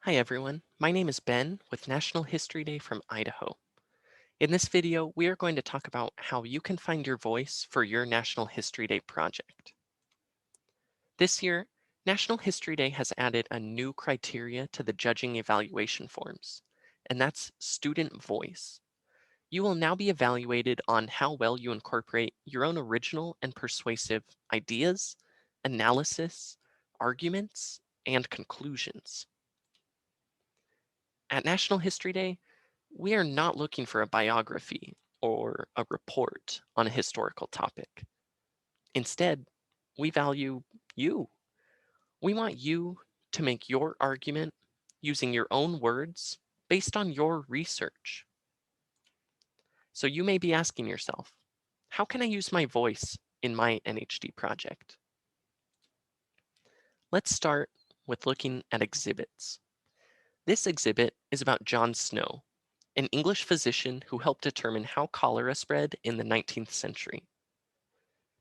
Hi everyone, my name is Ben with National History Day from Idaho. In this video, we are going to talk about how you can find your voice for your National History Day project. This year, National History Day has added a new criteria to the judging evaluation forms, and that's student voice. You will now be evaluated on how well you incorporate your own original and persuasive ideas, analysis, arguments, and conclusions. At National History Day, we are not looking for a biography or a report on a historical topic. Instead, we value you. We want you to make your argument using your own words based on your research. So you may be asking yourself, how can I use my voice in my NHD project? Let's start with looking at exhibits. This exhibit is about John Snow, an English physician who helped determine how cholera spread in the 19th century.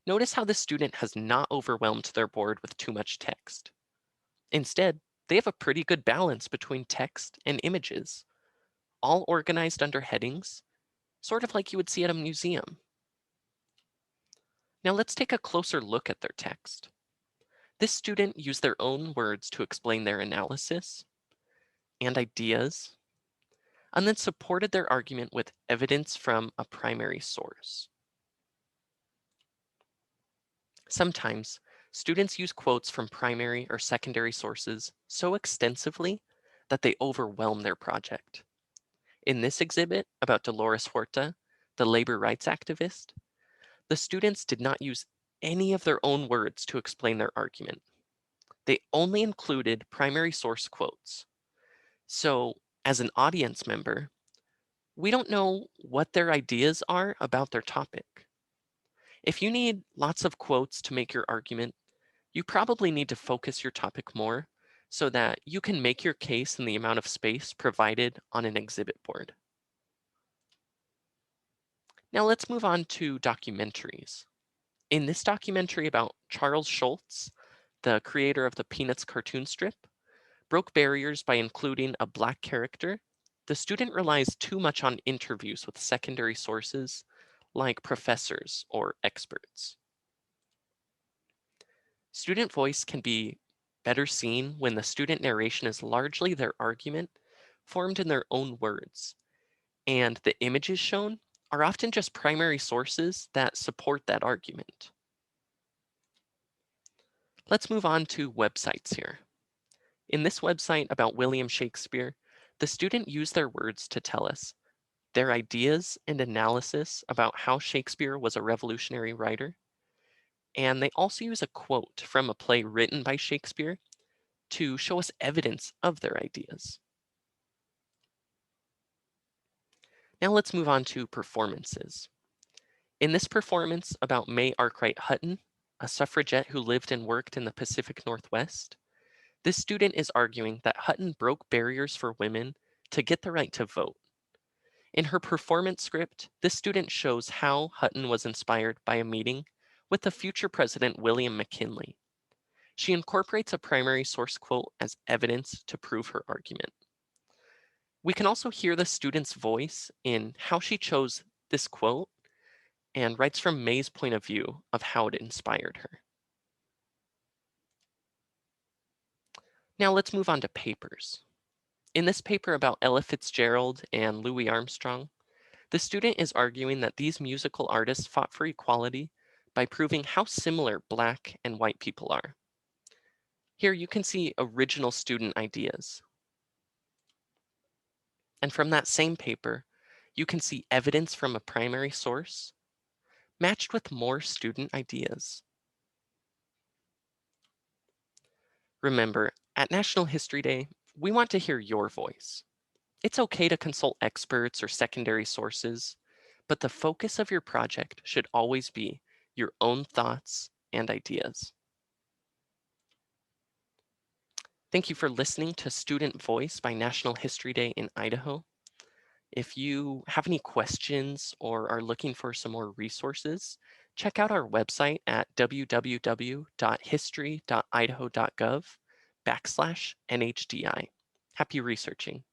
Notice how the student has not overwhelmed their board with too much text. Instead, they have a pretty good balance between text and images, all organized under headings, sort of like you would see at a museum. Now let's take a closer look at their text. This student used their own words to explain their analysis and ideas, and then supported their argument with evidence from a primary source. Sometimes, students use quotes from primary or secondary sources so extensively that they overwhelm their project. In this exhibit about Dolores Huerta, the labor rights activist, the students did not use any of their own words to explain their argument. They only included primary source quotes. So, as an audience member, we don't know what their ideas are about their topic. If you need lots of quotes to make your argument, you probably need to focus your topic more so that you can make your case in the amount of space provided on an exhibit board. Now let's move on to documentaries. In this documentary about Charles Schulz, the creator of the Peanuts cartoon strip, broke barriers by including a Black character, the student relies too much on interviews with secondary sources like professors or experts. Student voice can be better seen when the student narration is largely their argument formed in their own words, and the images shown are often just primary sources that support that argument. Let's move on to websites here. In this website about William Shakespeare, the student used their words to tell us their ideas and analysis about how Shakespeare was a revolutionary writer, and they also use a quote from a play written by Shakespeare to show us evidence of their ideas. Now let's move on to performances. In this performance about May Arkwright Hutton, a suffragette who lived and worked in the Pacific Northwest, this student is arguing that Hutton broke barriers for women to get the right to vote. In her performance script, this student shows how Hutton was inspired by a meeting with the future President William McKinley. She incorporates a primary source quote as evidence to prove her argument. We can also hear the student's voice in how she chose this quote and writes from May's point of view of how it inspired her. Now let's move on to papers. In this paper about Ella Fitzgerald and Louis Armstrong, the student is arguing that these musical artists fought for equality by proving how similar Black and white people are. Here you can see original student ideas. And from that same paper, you can see evidence from a primary source matched with more student ideas. Remember, at National History Day, we want to hear your voice. It's okay to consult experts or secondary sources, but the focus of your project should always be your own thoughts and ideas. Thank you for listening to Student Voice by National History Day in Idaho. If you have any questions or are looking for some more resources, check out our website at www.history.idaho.gov/NHDI. Happy researching.